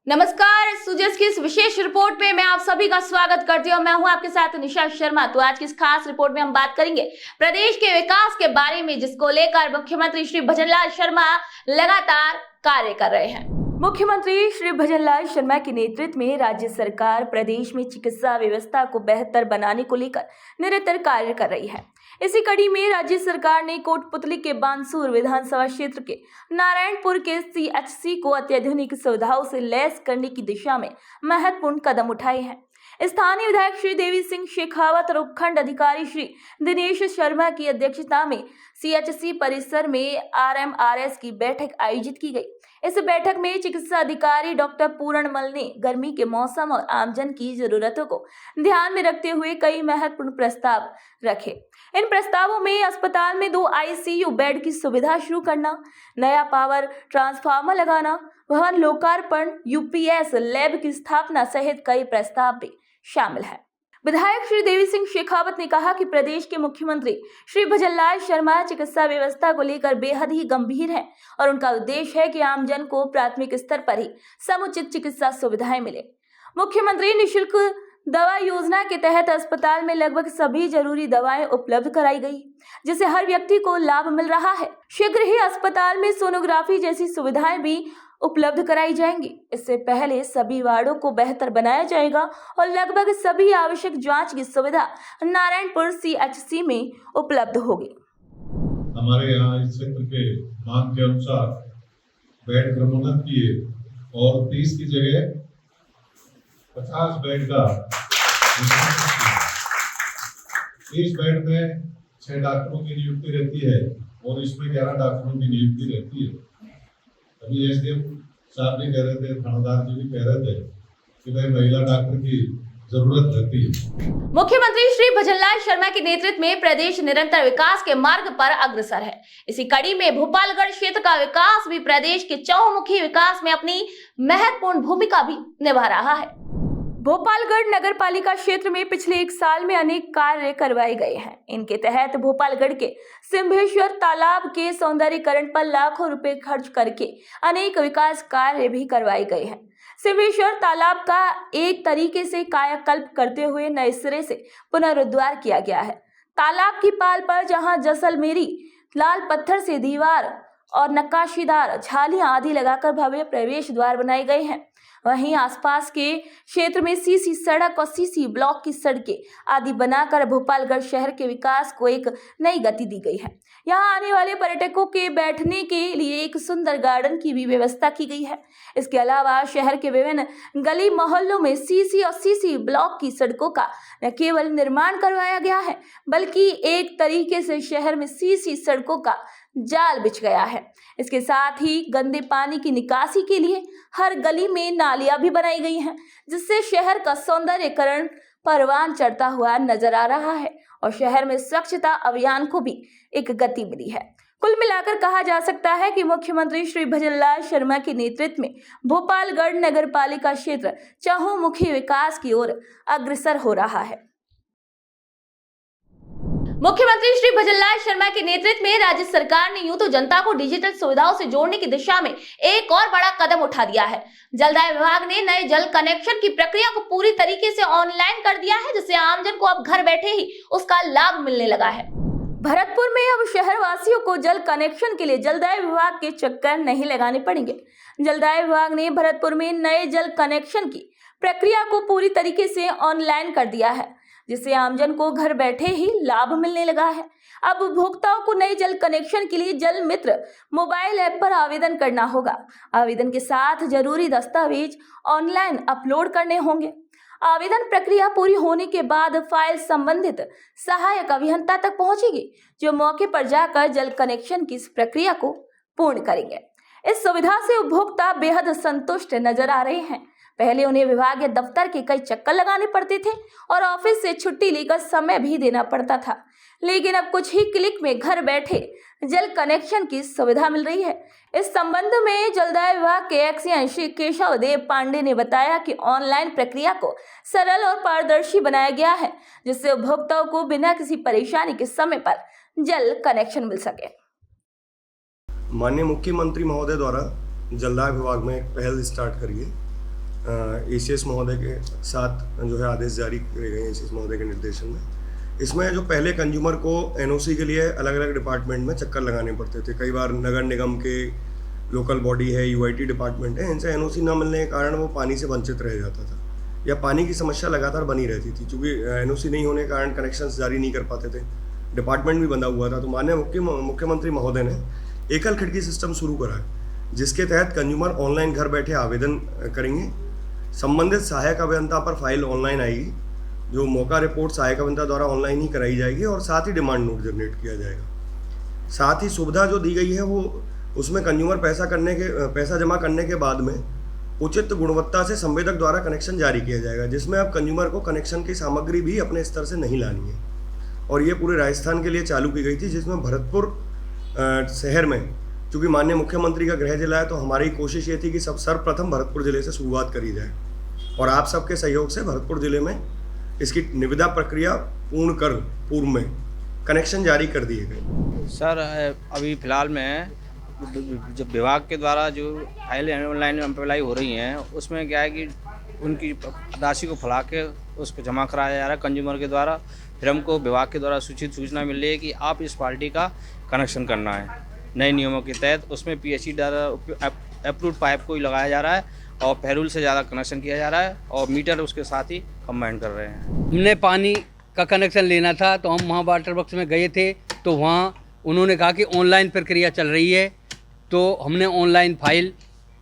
नमस्कार, सुजस की इस विशेष रिपोर्ट में मैं आप सभी का स्वागत करती हूँ। मैं हूँ आपके साथ निशा शर्मा। तो आज की इस खास रिपोर्ट में हम बात करेंगे प्रदेश के विकास के बारे में, जिसको लेकर मुख्यमंत्री श्री भजनलाल शर्मा लगातार कार्य कर रहे हैं। मुख्यमंत्री श्री भजनलाल शर्मा के नेतृत्व में राज्य सरकार प्रदेश में चिकित्सा व्यवस्था को बेहतर बनाने को लेकर निरंतर कार्य कर रही है। इसी कड़ी में राज्य सरकार ने कोटपुतली के बानसूर विधानसभा क्षेत्र के नारायणपुर के सीएचसी को अत्याधुनिक सुविधाओं से लैस करने की दिशा में महत्वपूर्ण कदम उठाए हैं। स्थानीय विधायक श्री देवी सिंह शेखावत और उपखंड अधिकारी श्री दिनेश शर्मा की अध्यक्षता में सीएचसी परिसर में आरएमआरएस की बैठक आयोजित की गई। इस बैठक में चिकित्सा अधिकारी डॉक्टर पूरणमल ने गर्मी के मौसम और आमजन की जरूरतों को ध्यान में रखते हुए कई महत्वपूर्ण प्रस्ताव रखे। इन प्रस्तावों में अस्पताल में 2 आईसीयू बेड की सुविधा शुरू करना, नया पावर ट्रांसफार्मर लगाना, भवन लोकार्पण, यूपीएस लैब की स्थापना सहित कई प्रस्ताव भी शामिल है। विधायक श्री देवी सिंह शेखावत ने कहा कि प्रदेश के मुख्यमंत्री श्री भजनलाल शर्मा चिकित्सा व्यवस्था को लेकर बेहद ही गंभीर हैं और उनका उद्देश्य है कि आमजन को प्राथमिक स्तर पर ही समुचित चिकित्सा सुविधाएं मिले। मुख्यमंत्री निःशुल्क दवा योजना के तहत अस्पताल में लगभग सभी जरूरी दवाएं उपलब्ध कराई गई, जिससे हर व्यक्ति को लाभ मिल रहा है। शीघ्र ही अस्पताल में सोनोग्राफी जैसी सुविधाएं भी उपलब्ध कराई जाएंगी। इससे पहले सभी वार्डों को बेहतर बनाया जाएगा और लगभग सभी आवश्यक जांच की सुविधा नारायणपुर सीएचसी में उपलब्ध होगी। हमारे यहाँ इस क्षेत्र के मांग के अनुसार बेड क्रमोन्नत किए और 30 की जगह 50 बेड का 30 बेड में 6 डॉक्टरों की नियुक्ति रहती है और इसमें 11 डॉक्टरों की नियुक्ति रहती है। अभी एसडीएम साहब भी कह रहे थे, थानेदार जी भी कह रहे थे कि भाई महिला डॉक्टर की जरूरत रहती है। मुख्यमंत्री श्री भजनलाल शर्मा के नेतृत्व में प्रदेश निरंतर विकास के मार्ग पर अग्रसर है। इसी कड़ी में भोपालगढ़ क्षेत्र का विकास भी प्रदेश के चहुमुखी विकास में अपनी महत्वपूर्ण भूमिका भी निभा रहा है। भोपालगढ़ नगर पालिका क्षेत्र में पिछले 1 साल में अनेक कार्य करवाए गए हैं। इनके तहत भोपालगढ़ के सिंहेश्वर तालाब के सौंदर्यीकरण पर लाखों रुपए खर्च करके अनेक विकास कार्य भी करवाए गए हैं। सिंहेश्वर तालाब का एक तरीके से कायाकल्प करते हुए नए सिरे से पुनरुद्धार किया गया है। तालाब की पाल पर जहां जैसलमेरी लाल पत्थर से दीवार और नक्काशीदार झालियां आदि लगाकर भव्य प्रवेश द्वार बनाए गए हैं, वहीं आसपास के क्षेत्र में सीसी सड़क और सीसी ब्लॉक की सड़कें आदि बनाकर भोपालगढ़ शहर के विकास को एक नई गति दी गई है। यहां आने वाले पर्यटकों के बैठने के लिए एक सुंदर गार्डन की भी व्यवस्था की गई है। इसके अलावा शहर के विभिन्न गली मोहल्लों में सीसी और सीसी ब्लॉक की सड़कों का न केवल निर्माण करवाया गया है, बल्कि एक तरीके से शहर में सीसी सड़कों का जाल बिछ गया है। इसके साथ ही गंदे पानी की निकासी के लिए हर गली में नालियां भी बनाई गई हैं, जिससे शहर का सौंदर्यीकरण परवान चढ़ता हुआ नजर आ रहा है और शहर में स्वच्छता अभियान को भी एक गति मिली है। कुल मिलाकर कहा जा सकता है कि मुख्यमंत्री श्री भजनलाल शर्मा के नेतृत्व में भोपालगढ़ नगर पालिका क्षेत्र चहुमुखी विकास की ओर अग्रसर हो रहा है। मुख्यमंत्री श्री भजनलाल शर्मा के नेतृत्व में राज्य सरकार ने यूं तो जनता को डिजिटल सुविधाओं से जोड़ने की दिशा में एक और बड़ा कदम उठा दिया है। जलदाय विभाग ने नए जल कनेक्शन की प्रक्रिया को पूरी तरीके से ऑनलाइन कर दिया है, जिससे आमजन को अब घर बैठे ही उसका लाभ मिलने लगा है। भरतपुर में अब शहरवासियों को जल कनेक्शन के लिए जलदाय विभाग के चक्कर नहीं लगाने पड़ेंगे। जलदाय विभाग ने भरतपुर में नए जल कनेक्शन की प्रक्रिया को पूरी तरीके से ऑनलाइन कर दिया है, जिससे आमजन को घर बैठे ही लाभ मिलने लगा है। अब उपभोक्ताओं को नए जल कनेक्शन के लिए जल मित्र मोबाइल ऐप पर आवेदन करना होगा। आवेदन के साथ जरूरी दस्तावेज ऑनलाइन अपलोड करने होंगे। आवेदन प्रक्रिया पूरी होने के बाद फाइल संबंधित सहायक अभियंता तक पहुंचेगी, जो मौके पर जाकर जल कनेक्शन की इस प्रक्रिया को पूर्ण करेंगे। इस सुविधा से उपभोक्ता बेहद संतुष्ट नजर आ रहे हैं। पहले उन्हें विभागीय दफ्तर के कई चक्कर लगाने पड़ते थे और ऑफिस से छुट्टी लेकर समय भी देना पड़ता था, लेकिन अब कुछ ही क्लिक में घर बैठे जल कनेक्शन की सुविधा मिल रही है। इस संबंध में जलदाय विभाग के एक्सीएन श्री केशव देव पांडे ने बताया कि ऑनलाइन प्रक्रिया को सरल और पारदर्शी बनाया गया है, जिससे उपभोक्ताओं को बिना किसी परेशानी के समय पर जल कनेक्शन मिल सके। माननीय मुख्यमंत्री महोदय द्वारा जलदाय विभाग में एक पहल स्टार्ट करी है ACS महोदय के साथ जो है आदेश जारी किए गए हैं ACS महोदय के निर्देशन में। इसमें जो पहले कंज्यूमर को NOC के लिए अलग अलग डिपार्टमेंट में चक्कर लगाने पड़ते थे, कई बार नगर निगम के लोकल बॉडी है, UIT डिपार्टमेंट है, इनसे NOC न मिलने के कारण वो पानी से वंचित रह जाता था या पानी की समस्या लगातार बनी रहती थी। चूँकि NOC नहीं होने के कारण कनेक्शंस जारी नहीं कर पाते थे, डिपार्टमेंट भी बंधा हुआ था। तो माननीय मुख्यमंत्री महोदय ने एकल खिड़की सिस्टम शुरू करा है, जिसके तहत कंज्यूमर ऑनलाइन घर बैठे आवेदन करेंगे। संबंधित सहायक अभियंता पर फाइल ऑनलाइन आएगी, जो मौका रिपोर्ट सहायक अभियंता द्वारा ऑनलाइन ही कराई जाएगी और साथ ही डिमांड नोट जनरेट किया जाएगा। साथ ही सुविधा जो दी गई है वो उसमें कंज्यूमर पैसा जमा करने के बाद में उचित गुणवत्ता से संवेदक द्वारा कनेक्शन जारी किया जाएगा, जिसमें अब कंज्यूमर को कनेक्शन की सामग्री भी अपने स्तर से नहीं लानी है। और ये पूरे राजस्थान के लिए चालू की गई थी, जिसमें भरतपुर शहर में, चूँकि माननीय मुख्यमंत्री का गृह जिला है, तो हमारी कोशिश ये थी कि सर्वप्रथम भरतपुर जिले से शुरुआत करी जाए और आप सबके सहयोग से भरतपुर जिले में इसकी निविदा प्रक्रिया पूर्ण कर पूर्व में कनेक्शन जारी कर दिए गए। सर अभी फ़िलहाल में जब विभाग के द्वारा जो फाइल ऑनलाइन अप्लाई हो रही हैं, उसमें क्या है कि उनकी राशि को फैला के उसको जमा कराया जा रहा है कंज्यूमर के द्वारा। फिर हमको विभाग के द्वारा सूचना मिल रही है कि आप इस पार्टी का कनेक्शन करना है नए नियमों के तहत। उसमें PSC द्वारा अप्रूव्ड पाइप को ही लगाया जा रहा है और पैरूल से ज़्यादा कनेक्शन किया जा रहा है और मीटर उसके साथ ही कंबाइन कर रहे हैं। हमने पानी का कनेक्शन लेना था तो हम वहाँ वाटर वर्क्स में गए थे, तो वहाँ उन्होंने कहा कि ऑनलाइन प्रक्रिया चल रही है, तो हमने ऑनलाइन फाइल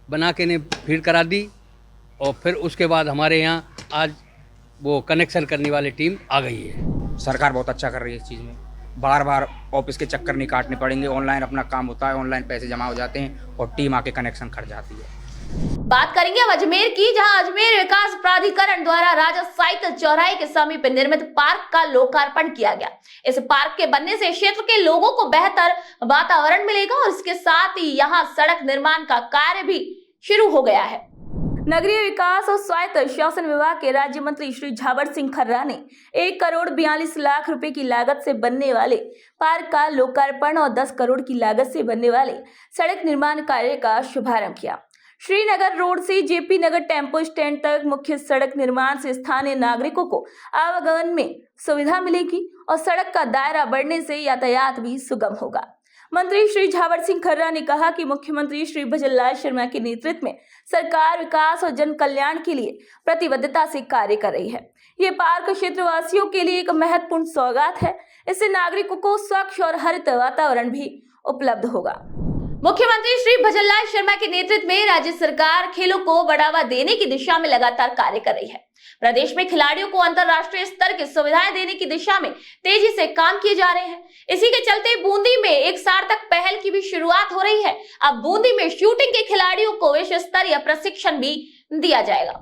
बना के ने फीड करा दी और फिर उसके बाद हमारे यहाँ आज वो कनेक्शन करने वाली टीम आ गई है। सरकार बहुत अच्छा कर रही है इस चीज़ में, बार बार ऑफिस के चक्कर नहीं काटने पड़ेंगे, ऑनलाइन अपना काम होता है, ऑनलाइन पैसे जमा हो जाते हैं और टीम आके कनेक्शन कर जाती है। बात करेंगे अब अजमेर की, जहां अजमेर विकास प्राधिकरण द्वारा राजा साइकिल चौराहे के समीप निर्मित पार्क का लोकार्पण किया गया। इस पार्क के बनने से क्षेत्र के लोगों को बेहतर वातावरण मिलेगा और इसके साथ ही यहां सड़क निर्माण का कार्य भी शुरू हो गया है। नगरीय विकास और स्वायत्त शासन विभाग के राज्य मंत्री श्री झावर सिंह खर्रा ने 1,42,00,000 रुपए की लागत से बनने वाले पार्क का लोकार्पण और 10 करोड़ की लागत से बनने वाले सड़क निर्माण कार्य का शुभारंभ किया। श्रीनगर रोड से JP नगर टेम्पो स्टैंड तक मुख्य सड़क निर्माण से स्थानीय नागरिकों को आवागमन में सुविधा मिलेगी और सड़क का दायरा बढ़ने से यातायात भी सुगम होगा। मंत्री श्री झावर सिंह खर्रा ने कहा कि मुख्यमंत्री श्री भजनलाल शर्मा के नेतृत्व में सरकार विकास और जन कल्याण के लिए प्रतिबद्धता से कार्य कर रही है। ये पार्क क्षेत्रवासियों के लिए एक महत्वपूर्ण सौगात है। इससे नागरिकों को स्वच्छ और हरित वातावरण भी उपलब्ध होगा। मुख्यमंत्री श्री भजनलाल शर्मा के नेतृत्व में राज्य सरकार खेलों को बढ़ावा देने की दिशा में लगातार कार्य कर रही है। प्रदेश में खिलाड़ियों को अंतर्राष्ट्रीय स्तर की सुविधाएं देने की दिशा में तेजी से काम किए जा रहे हैं। इसी के चलते बूंदी में एक सार्थक पहल की भी शुरुआत हो रही है। अब बूंदी में शूटिंग के खिलाड़ियों को विश्व स्तरीय प्रशिक्षण भी दिया जाएगा।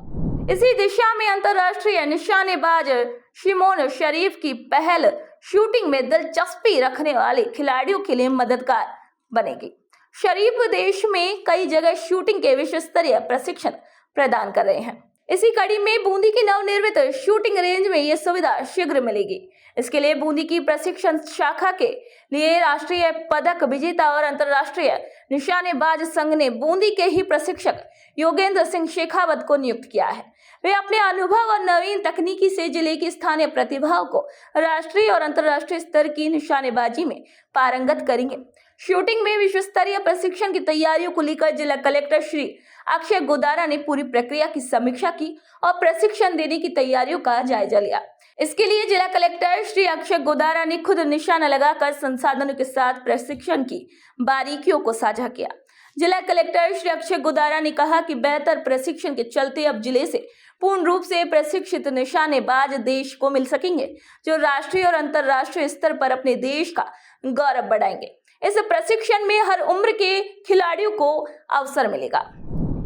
इसी दिशा में अंतर्राष्ट्रीय निशानेबाज शिमोन शरीफ की पहल शूटिंग में दिलचस्पी रखने वाले खिलाड़ियों के लिए मददगार बनेगी। शरीफ देश में कई जगह शूटिंग के विश्व स्तरीय प्रशिक्षण प्रदान कर रहे हैं। इसी कड़ी में बूंदी की नवनिर्मित शूटिंग रेंज में ये सुविधा शीघ्र मिलेगी। इसके लिए बूंदी की प्रशिक्षण शाखा के लिए राष्ट्रीय पदक विजेता और अंतर्राष्ट्रीय निशानेबाज संघ ने बूंदी के ही प्रशिक्षक योगेंद्र सिंह शेखावत को नियुक्त किया है। वे अपने अनुभव और नवीन तकनीकी से जिले की स्थानीय प्रतिभाओं को राष्ट्रीय और अंतर्राष्ट्रीय स्तर की निशानेबाजी में पारंगत करेंगे। शूटिंग में विश्व स्तरीय प्रशिक्षण की तैयारियों को लेकर जिला कलेक्टर श्री अक्षय गोदारा ने पूरी प्रक्रिया की समीक्षा की और प्रशिक्षण देने की तैयारियों का जायजा लिया। इसके लिए जिला कलेक्टर श्री अक्षय गोदारा ने खुद निशाना लगाकर संसाधनों के साथ प्रशिक्षण की बारीकियों को साझा किया। जिला कलेक्टर श्री अक्षय गोदारा ने कहा कि बेहतर प्रशिक्षण के चलते अब जिले से पूर्ण रूप से प्रशिक्षित निशानेबाज देश को मिल सकेंगे, जो राष्ट्रीय और अंतर्राष्ट्रीय स्तर पर अपने देश का गौरव बढ़ाएंगे। इस प्रशिक्षण में हर उम्र के खिलाड़ियों को अवसर मिलेगा।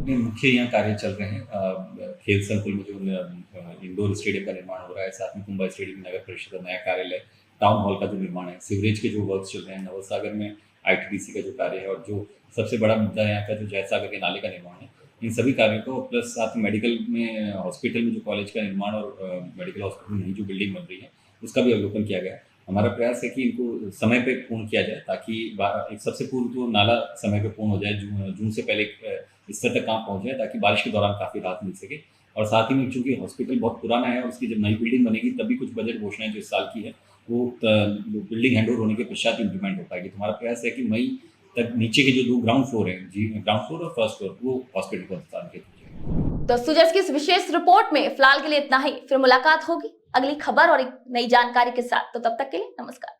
मुख्य यहाँ कार्य चल रहे हैं। खेल संकुल में जो इंडोर स्टेडियम का निर्माण हो रहा है, साथ में कुंभा स्टेडियम नगर परिषद का नया कार्यालय, टाउन हॉल का जो निर्माण है, सीवरेज के जो वर्क चल रहे हैं, नवलसागर में ITDC का जो कार्य है और जो सबसे बड़ा मुद्दा है यहाँ का जो जयसागर के नाले का निर्माण है, इन सभी कार्यों को प्लस साथ मेडिकल में हॉस्पिटल में जो कॉलेज का निर्माण और मेडिकल हॉस्पिटल में नई जो बिल्डिंग बन रही है उसका भी अवलोकन किया गया है। हमारा प्रयास है कि इनको समय पे पूर्ण किया जाए ताकि एक सबसे पूर्व तो नाला समय पे पूर्ण हो जाए, जून से पहले इस स्तर तक काम पहुँच जाए ताकि बारिश के दौरान काफ़ी राहत मिल सके। और साथ ही में चूँकि हॉस्पिटल बहुत पुराना है और उसकी जब नई बिल्डिंग बनेगी तभी कुछ बजट घोषणाएं जो इस साल की है वो बिल्डिंग हैंडओवर होने के पश्चात इम्प्लीमेंट हो पाएगी। तो हमारा प्रयास है कि मई तक नीचे के जो 2 ग्राउंड फ्लोर हैं, जी ग्राउंड फ्लोर और फर्स्ट फ्लोर, वो हॉस्पिटल को हस्तांतरित किया जाएगा। तो सुजस की इस विशेष रिपोर्ट में फिलहाल के लिए इतना ही। फिर मुलाकात होगी अगली खबर और एक नई जानकारी के साथ। तो तब तक के लिए नमस्कार।